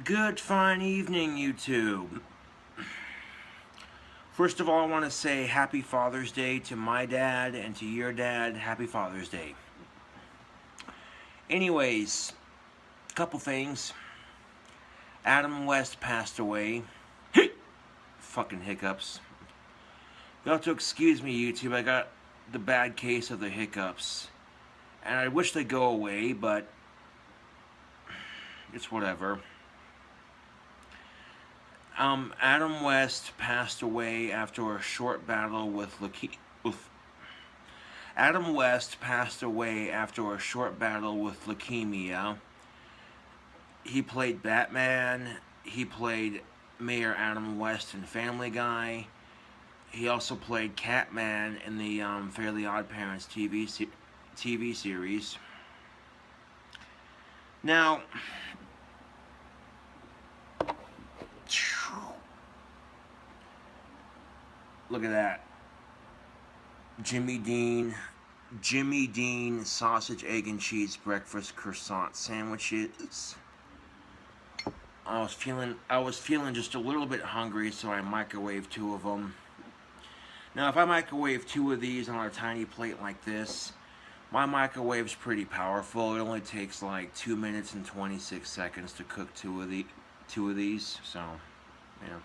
Good fine evening, YouTube. First of all, I want to say Happy Father's Day to my dad and to your dad. Happy Father's Day. Anyways, couple things. Adam West passed away. Fucking hiccups. You'll have to excuse me, YouTube. I got the bad case of the hiccups. And I wish they'd go away, but it's whatever. Adam West passed away after a short battle with Adam West passed away after a short battle with leukemia. He played Batman. He played Mayor Adam West in Family Guy. He also played Catman in the Fairly Odd Parents TV series. Now, look at that. Jimmy Dean sausage, egg, and cheese breakfast croissant sandwiches. I was feeling just a little bit hungry, so I microwaved 2 of them. Now, if I microwave 2 of these on a tiny plate like this, my microwave's pretty powerful. It only takes like 2 minutes and 26 seconds to cook 2 of these. So, yeah.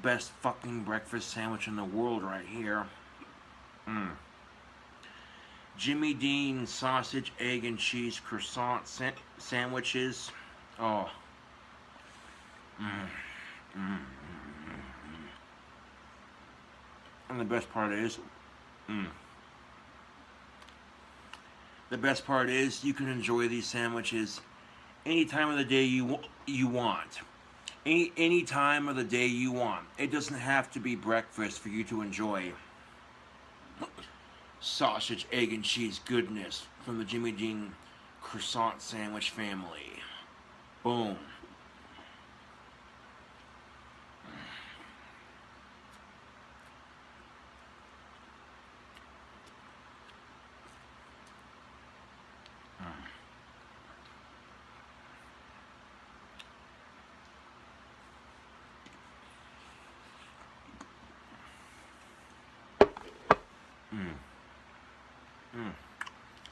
Best fucking breakfast sandwich in the world right here. Jimmy Dean sausage, egg, and cheese croissant sandwiches. Oh. And the best part is, you can enjoy these sandwiches any time of the day you want. Any time of the day you want. It doesn't have to be breakfast for you to enjoy sausage, egg, and cheese goodness from the Jimmy Dean croissant sandwich family. Boom.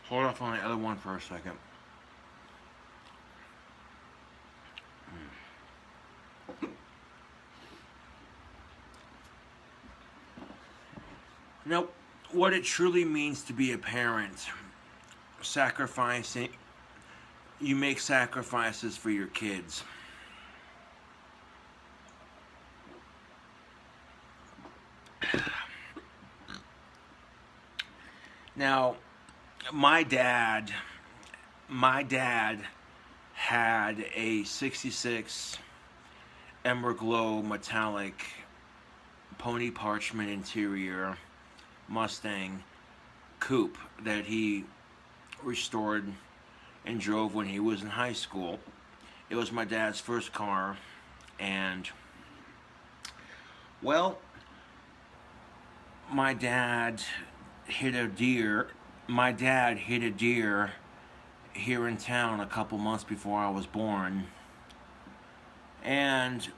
Hold off on the other one for a second. Now, what it truly means to be a parent, you make sacrifices for your kids. Now, my dad had a 66 Emerald Glow metallic pony parchment interior Mustang coupe that he restored and drove when he was in high school. It was my dad's first car, and well, my dad hit a deer here in town a couple months before I was born. And,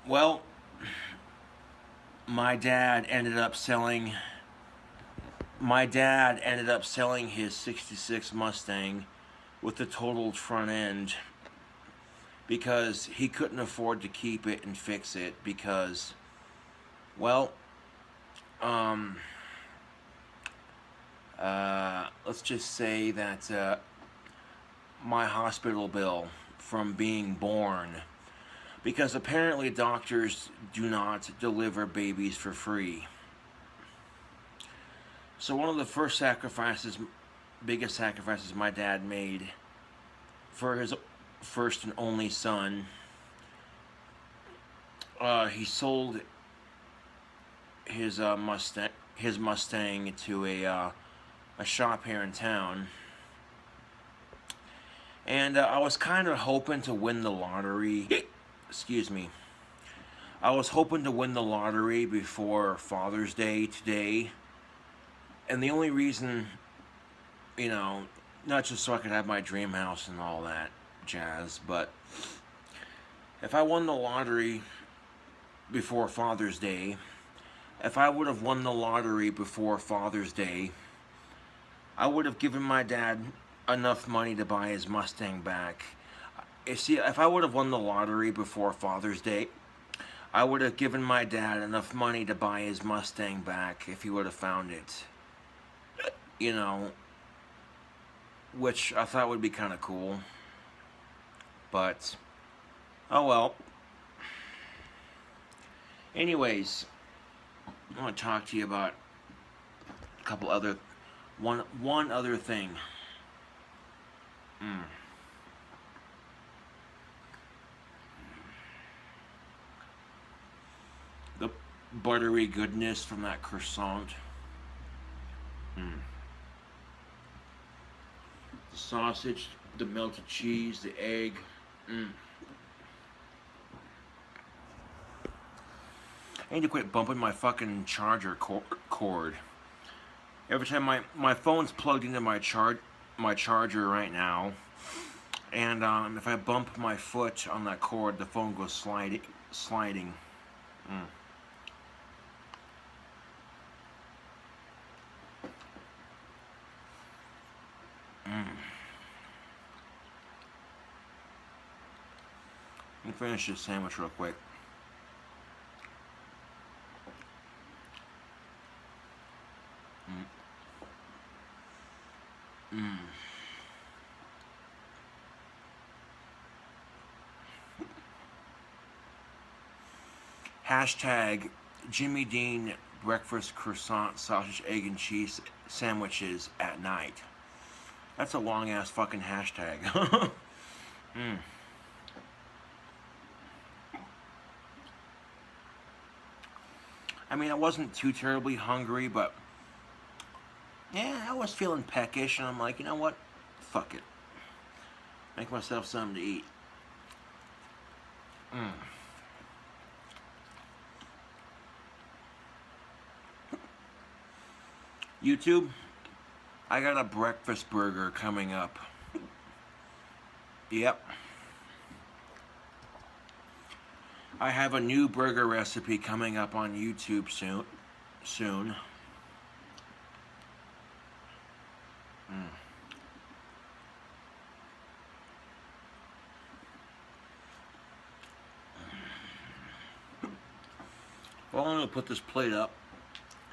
well, my dad ended up selling his 66 Mustang with the totaled front end because he couldn't afford to keep it and fix it because, well, let's just say that my hospital bill from being born, because apparently doctors do not deliver babies for free. So one of the biggest sacrifices my dad made for his first and only son, he sold his Mustang to a shop here in town, And I was kind of hoping to win the lottery. Excuse me. I was hoping to win the lottery before Father's Day today. And the only reason, you know, not just so I could have my dream house and all that jazz, but if I won the lottery before Father's Day, if I would have won the lottery before Father's Day, I would have given my dad enough money to buy his Mustang back. See, if I would have won the lottery before Father's Day, I would have given my dad enough money to buy his Mustang back if he would have found it. You know, which I thought would be kind of cool. But, oh well. Anyways, I want to talk to you about a couple other, one other thing. The buttery goodness from that croissant. The sausage, the melted cheese, the egg. I need to quit bumping my fucking charger cord. Every time my phone's plugged into my charger right now, and if I bump my foot on that cord, the phone goes sliding. Let me finish this sandwich real quick. Hashtag Jimmy Dean breakfast croissant sausage egg and cheese sandwiches at night. That's a long ass fucking hashtag. I mean, I wasn't too terribly hungry, but yeah, I was feeling peckish, and I'm like, you know what? Fuck it. Make myself something to eat. YouTube, I got a breakfast burger coming up. Yep. I have a new burger recipe coming up on YouTube soon. Well, I'm gonna put this plate up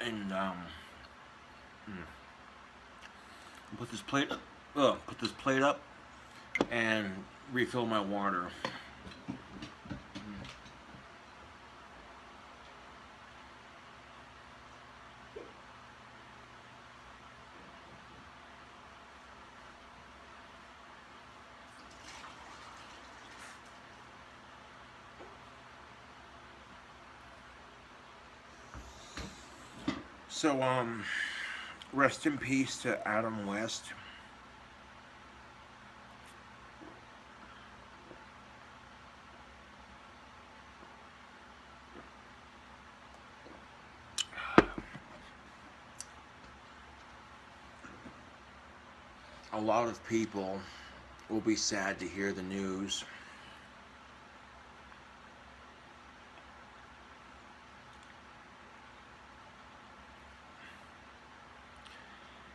and put this plate up and refill my water. So, rest in peace to Adam West. A lot of people will be sad to hear the news.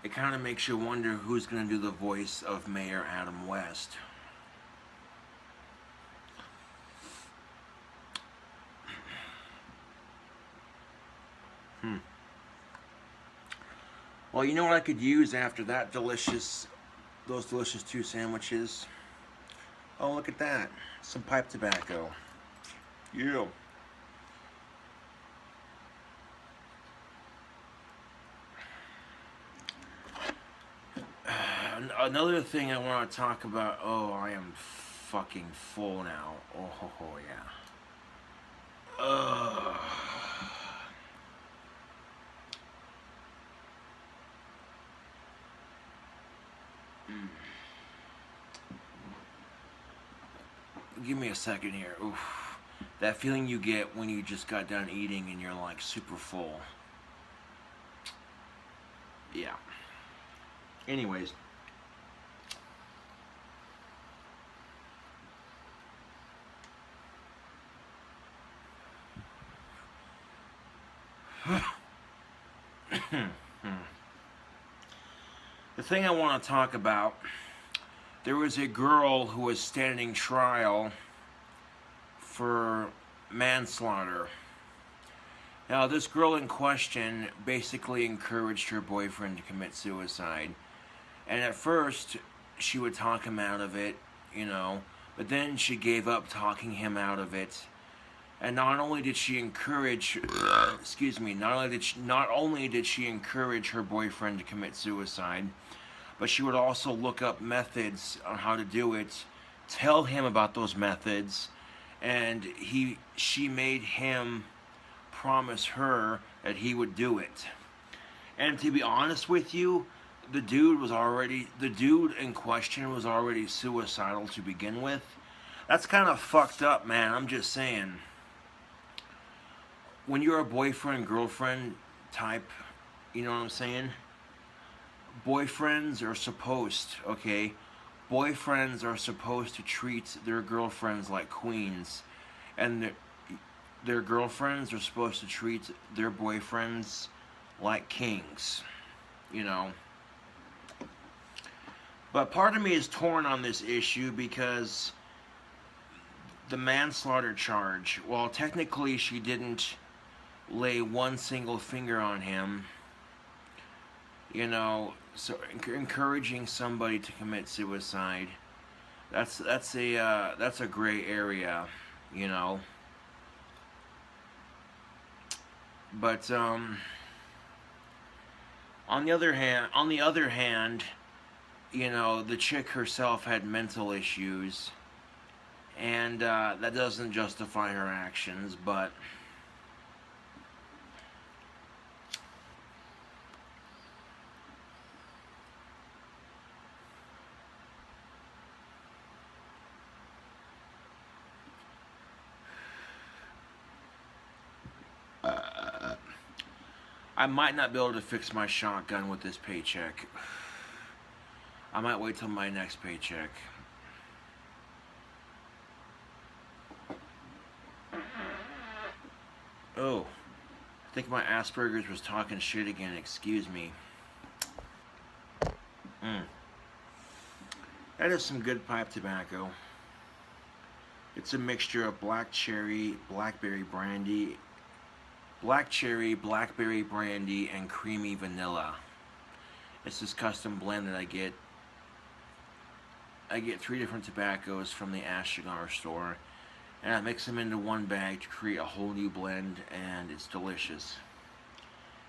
It kind of makes you wonder who's going to do the voice of Mayor Adam West. Well, you know what I could use after that those delicious 2 sandwiches? Oh, look at that. Some pipe tobacco. Yeah. Another thing I want to talk about. Oh, I am fucking full now. Oh, yeah. give me a second here. Oof. That feeling you get when you just got done eating and you're like super full. Yeah. Anyways. The thing I want to talk about, there was a girl who was standing trial for manslaughter. Now, this girl in question basically encouraged her boyfriend to commit suicide. And at first, she would talk him out of it, you know, but then she gave up talking him out of it. And not only did she encourage, not only did she encourage her boyfriend to commit suicide, but she would also look up methods on how to do it, tell him about those methods, and she made him promise her that he would do it. And to be honest with you, the dude in question was already suicidal to begin with. That's kind of fucked up, man. I'm just saying. When you're a boyfriend-girlfriend type, you know what I'm saying? Boyfriends are supposed to treat their girlfriends like queens. And their girlfriends are supposed to treat their boyfriends like kings. You know? But part of me is torn on this issue because the manslaughter charge, while technically she didn't lay one single finger on him, you know, so encouraging somebody to commit suicide, that's a gray area, you know. But on the other hand, you know, the chick herself had mental issues, and that doesn't justify her actions, but I might not be able to fix my shotgun with this paycheck. I might wait till my next paycheck. Oh, I think my Asperger's was talking shit again. Excuse me. That is some good pipe tobacco. It's a mixture of black cherry, blackberry brandy, and creamy vanilla. It's this custom blend that I get. I get 3 different tobaccos from the Ash Cigar store, and I mix them into one bag to create a whole new blend, and it's delicious.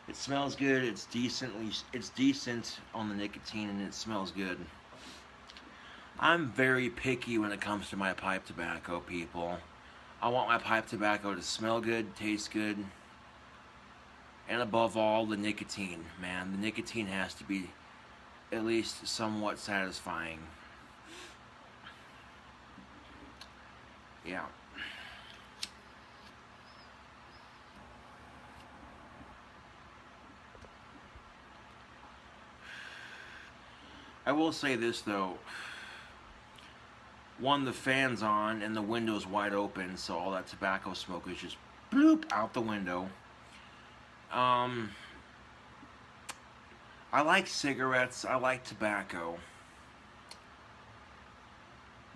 It smells good. It's decent on the nicotine, and it smells good. I'm very picky when it comes to my pipe tobacco, people. I want my pipe tobacco to smell good, taste good, and above all, the nicotine, man. The nicotine has to be at least somewhat satisfying. Yeah. I will say this though. One, the fan's on and the window's wide open, so all that tobacco smoke is just bloop out the window. I like cigarettes, I like tobacco,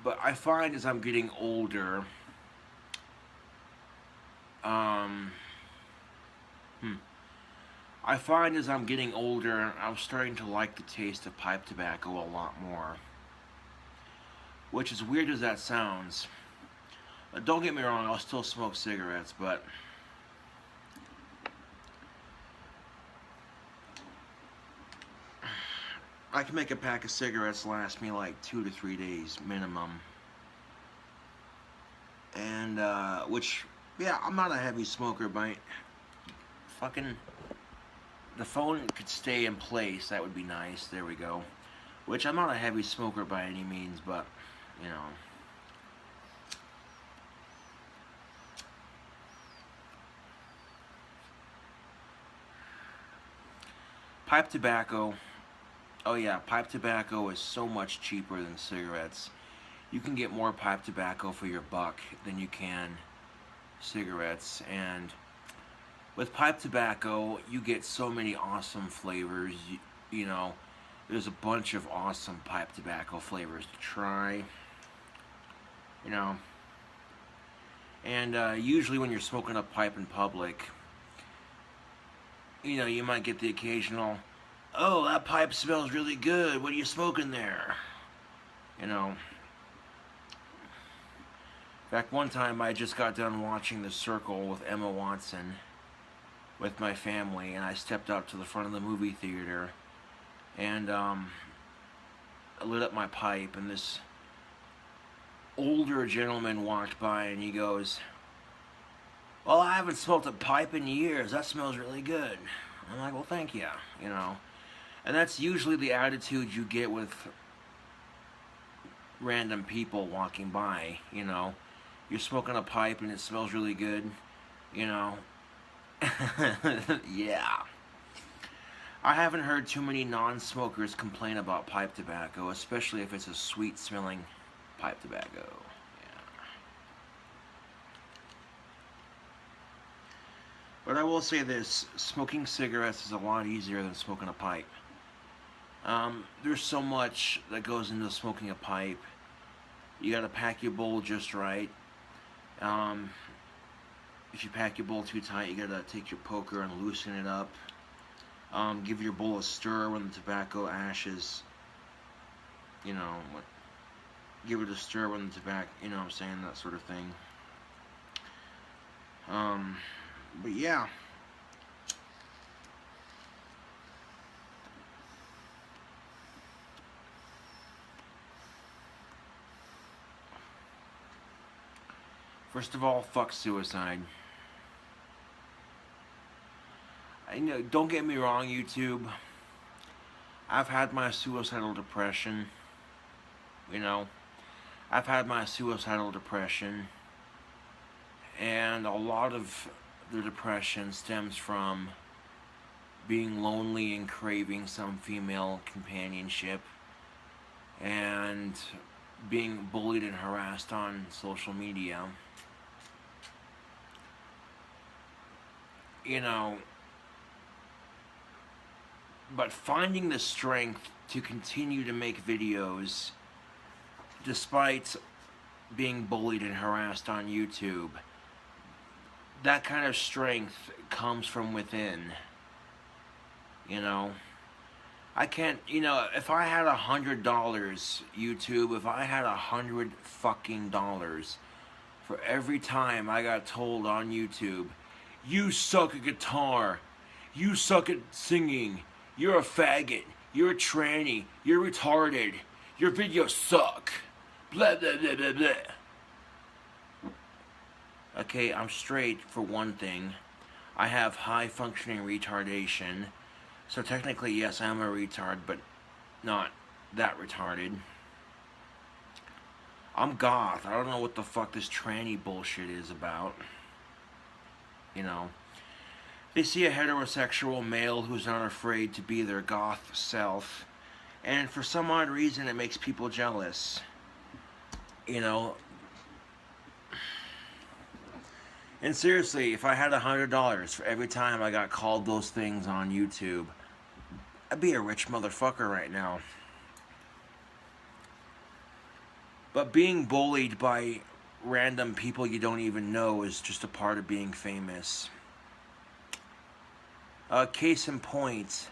but I find as I'm getting older, I'm starting to like the taste of pipe tobacco a lot more. Which, as weird as that sounds, don't get me wrong, I'll still smoke cigarettes, but I can make a pack of cigarettes last me like 2 to 3 days minimum. And, which, yeah, I'm not a heavy smoker, but fucking, the phone could stay in place, that would be nice, there we go. Which, I'm not a heavy smoker by any means, but, you know. Pipe tobacco, oh yeah, pipe tobacco is so much cheaper than cigarettes. You can get more pipe tobacco for your buck than you can cigarettes. And with pipe tobacco, you get so many awesome flavors. You know, there's a bunch of awesome pipe tobacco flavors to try. You know, and usually when you're smoking a pipe in public, you know, you might get the occasional, "Oh, that pipe smells really good. What are you smoking there?" You know. In fact, one time I just got done watching The Circle with Emma Watson with my family, and I stepped out to the front of the movie theater, and I lit up my pipe, and this older gentleman walked by, and he goes, "Well, I haven't smoked a pipe in years. That smells really good." I'm like, "Well, thank you," you know. And that's usually the attitude you get with random people walking by, you know. You're smoking a pipe and it smells really good, you know. Yeah. I haven't heard too many non-smokers complain about pipe tobacco, especially if it's a sweet-smelling pipe tobacco. But I will say this, smoking cigarettes is a lot easier than smoking a pipe. There's so much that goes into smoking a pipe. You gotta pack your bowl just right. If you pack your bowl too tight, you gotta take your poker and loosen it up. Give your bowl a stir when the tobacco ashes, you know, give it a stir when the tobacco, you know what I'm saying, that sort of thing. But yeah. First of all, fuck suicide. I know, don't get me wrong, YouTube. I've had my suicidal depression. You know, I've had my suicidal depression, and a lot of the depression stems from being lonely and craving some female companionship, and being bullied and harassed on social media. You know, but finding the strength to continue to make videos despite being bullied and harassed on YouTube, that kind of strength comes from within. You know, I can't, you know, if I had $100, YouTube, if I had $100 fucking dollars for every time I got told on YouTube, "You suck at guitar, you suck at singing, you're a faggot, you're a tranny, you're retarded, your videos suck, blah blah blah blah blah." Okay, I'm straight for one thing. I have high functioning retardation. So technically, yes, I'm a retard, but not that retarded. I'm goth. I don't know what the fuck this tranny bullshit is about. You know, they see a heterosexual male who's not afraid to be their goth self, and for some odd reason it makes people jealous. You know, and seriously, if I had $100 for every time I got called those things on YouTube, I'd be a rich motherfucker right now. But being bullied by random people you don't even know is just a part of being famous. Case in point,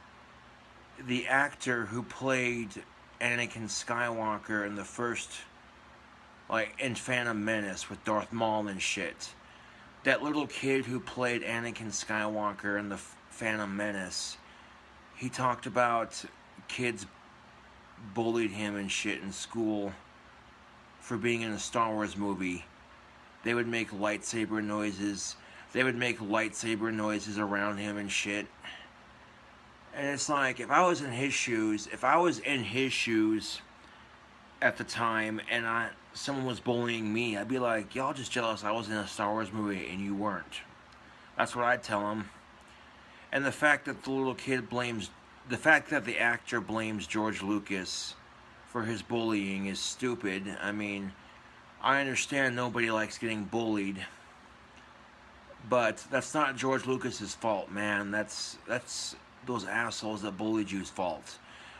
the actor who played Anakin Skywalker in the first, like, in Phantom Menace with Darth Maul and shit. That little kid who played Anakin Skywalker in the Phantom Menace, he talked about kids bullied him and shit in school for being in a Star Wars movie. They would make lightsaber noises. They would make lightsaber noises around him and shit. And it's like, if I was in his shoes, at the time, and someone was bullying me, I'd be like, y'all just jealous I was in a Star Wars movie and you weren't. That's what I'd tell them. And the fact that the little kid blames the fact that the actor blames George Lucas for his bullying is stupid. I mean, I understand nobody likes getting bullied, but that's not George Lucas's fault, man. That's those assholes that bullied you's fault.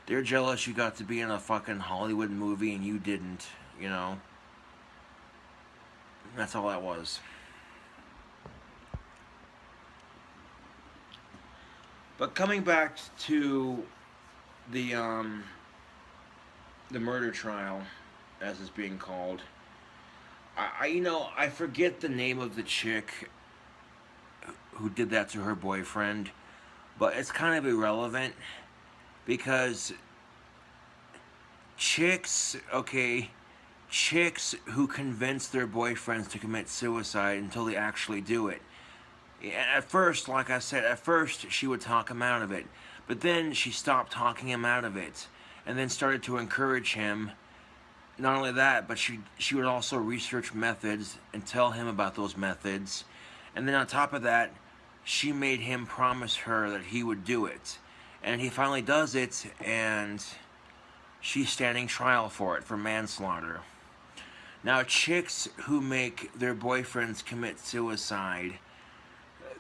They're jealous you got to be in a fucking Hollywood movie and you didn't, you know. That's all that was. But coming back to the murder trial, as it's being called, I forget the name of the chick who did that to her boyfriend, but it's kind of irrelevant because chicks who convince their boyfriends to commit suicide until they actually do it. At first, like I said, at first she would talk him out of it, but then she stopped talking him out of it, and then started to encourage him. Not only that, but she would also research methods and tell him about those methods, and then on top of that, she made him promise her that he would do it, and he finally does it, and she's standing trial for it, for manslaughter. Now, chicks who make their boyfriends commit suicide,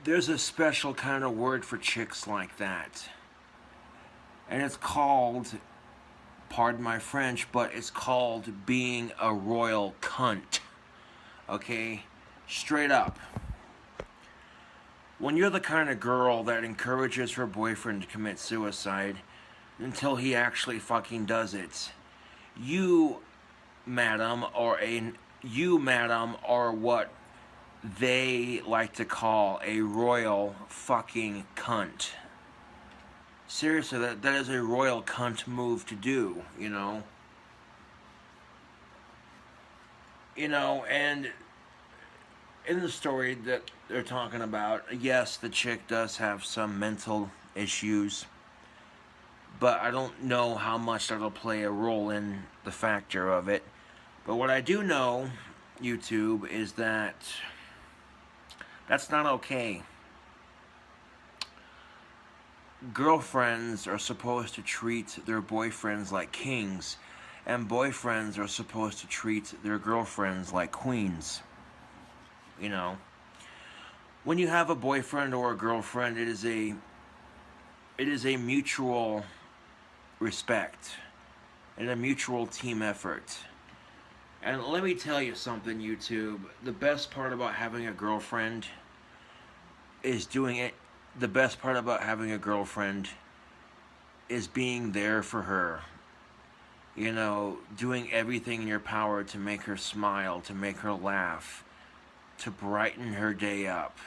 there's a special kind of word for chicks like that. And it's called, pardon my French, but it's called being a royal cunt. Okay? Straight up. When you're the kind of girl that encourages her boyfriend to commit suicide until he actually fucking does it, you, madam, are what they like to call a royal fucking cunt. Seriously, that is a royal cunt move to do, you know. You know, and in the story that they're talking about, yes, the chick does have some mental issues, but I don't know how much that'll play a role in the factor of it. But what I do know, YouTube, is that that's not okay. Girlfriends are supposed to treat their boyfriends like kings, and boyfriends are supposed to treat their girlfriends like queens. You know, when you have a boyfriend or a girlfriend, it is a mutual respect and a mutual team effort. And let me tell you something, YouTube. The best part about having a girlfriend is doing it. The best part about having a girlfriend is being there for her. You know, doing everything in your power to make her smile, to make her laugh, to brighten her day up,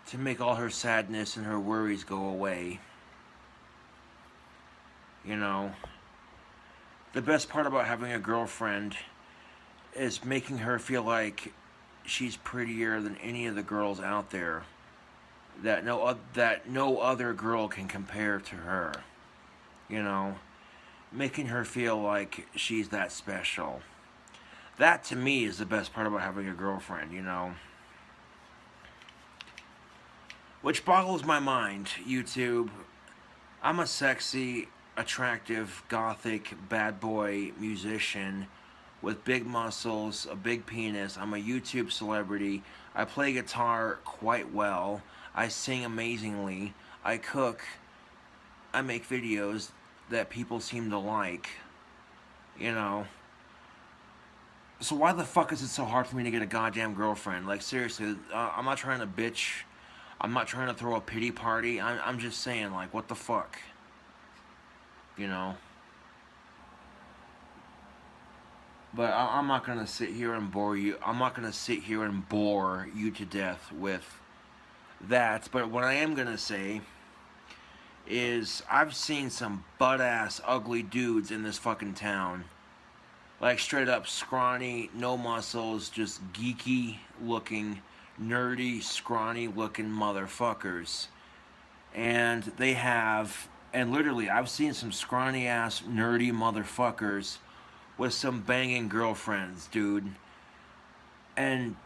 to make all her sadness and her worries go away. You know, the best part about having a girlfriend is making her feel like she's prettier than any of the girls out there, that no other girl can compare to her. You know, making her feel like she's that special. That, to me, is the best part about having a girlfriend, you know. Which boggles my mind, YouTube. I'm a sexy, attractive, gothic, bad boy musician with big muscles, a big penis. I'm a YouTube celebrity. I play guitar quite well. I sing amazingly. I cook. I make videos that people seem to like. You know. So why the fuck is it so hard for me to get a goddamn girlfriend? Like, seriously, I'm not trying to bitch. I'm not trying to throw a pity party. I'm just saying, like, what the fuck? You know? But I'm not going to sit here and bore you. I'm not going to sit here and bore you to death with that. But what I am going to say is I've seen some butt-ass ugly dudes in this fucking town. Like, straight up scrawny, no muscles, just geeky looking, nerdy, scrawny looking motherfuckers. And they have, and literally, I've seen some scrawny ass, nerdy motherfuckers with some banging girlfriends, dude. And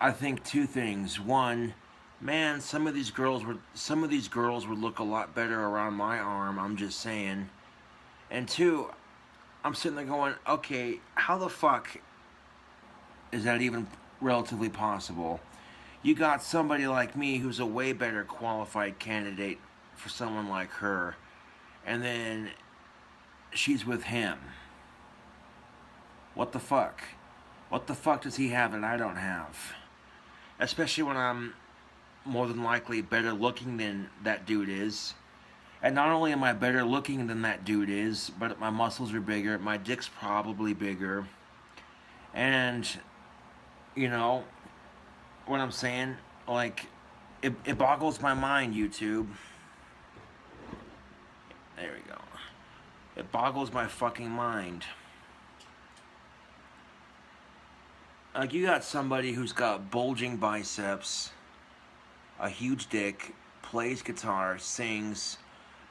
I think two things. One, Man, some of these girls would look a lot better around my arm, I'm just saying. And two, I'm sitting there going, okay, how the fuck is that even relatively possible? You got somebody like me who's a way better qualified candidate for someone like her, and then she's with him. What the fuck? What the fuck does he have that I don't have? Especially when I'm more than likely better looking than that dude is. And not only am I better looking than that dude is, but my muscles are bigger, my dick's probably bigger. And, you know, what I'm saying? Like, it boggles my mind, YouTube. There we go. It boggles my fucking mind. Like, you got somebody who's got bulging biceps, a huge dick, plays guitar, sings,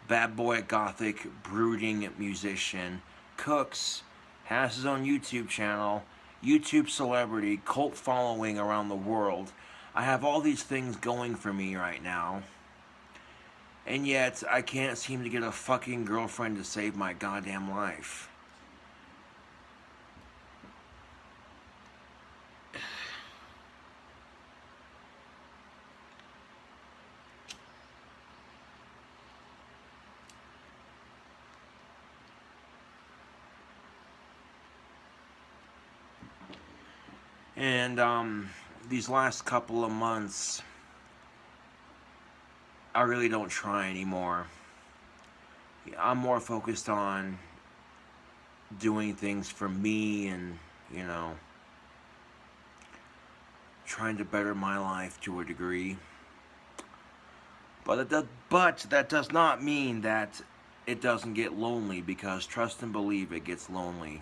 bad boy gothic, brooding musician, cooks, has his own YouTube channel, YouTube celebrity, cult following around the world. I have all these things going for me right now. And yet, I can't seem to get a fucking girlfriend to save my goddamn life. And these last couple of months, I really don't try anymore. I'm more focused on doing things for me and, you know, trying to better my life to a degree. But that does not mean that it doesn't get lonely, because trust and believe it gets lonely.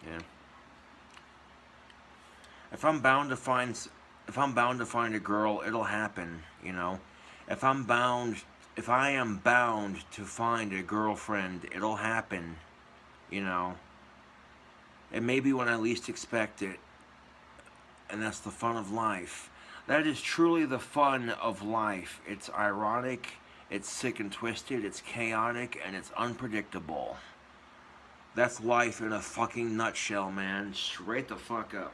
Yeah. If I'm bound to find a girl, it'll happen, you know. If I am bound to find a girlfriend, it'll happen, you know. It may be when I least expect it, and that's the fun of life. That is truly the fun of life. It's ironic, it's sick and twisted, it's chaotic, and it's unpredictable. That's life in a fucking nutshell, man. Straight the fuck up.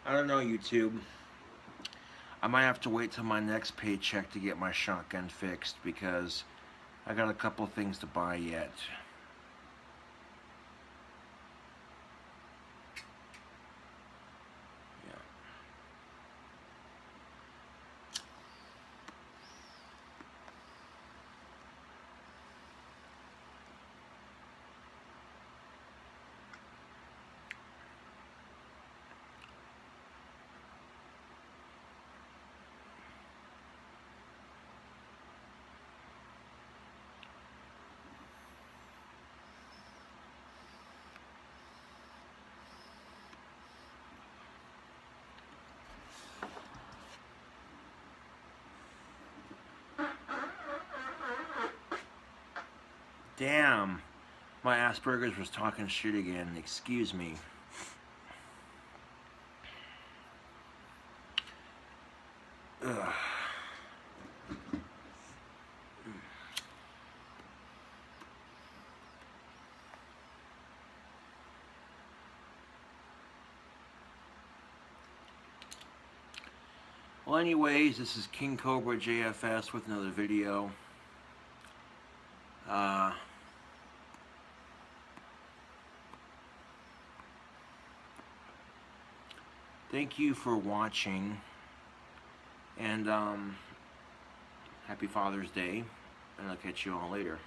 I don't know, YouTube. I might have to wait till my next paycheck to get my shotgun fixed, because I got a couple things to buy yet. Yeah. Damn. My Asperger's was talking shit again. Excuse me. Ugh. Well, anyways, this is KINGCOBRAJFS with another video. Thank you for watching, and happy Father's Day, and I'll catch you all later.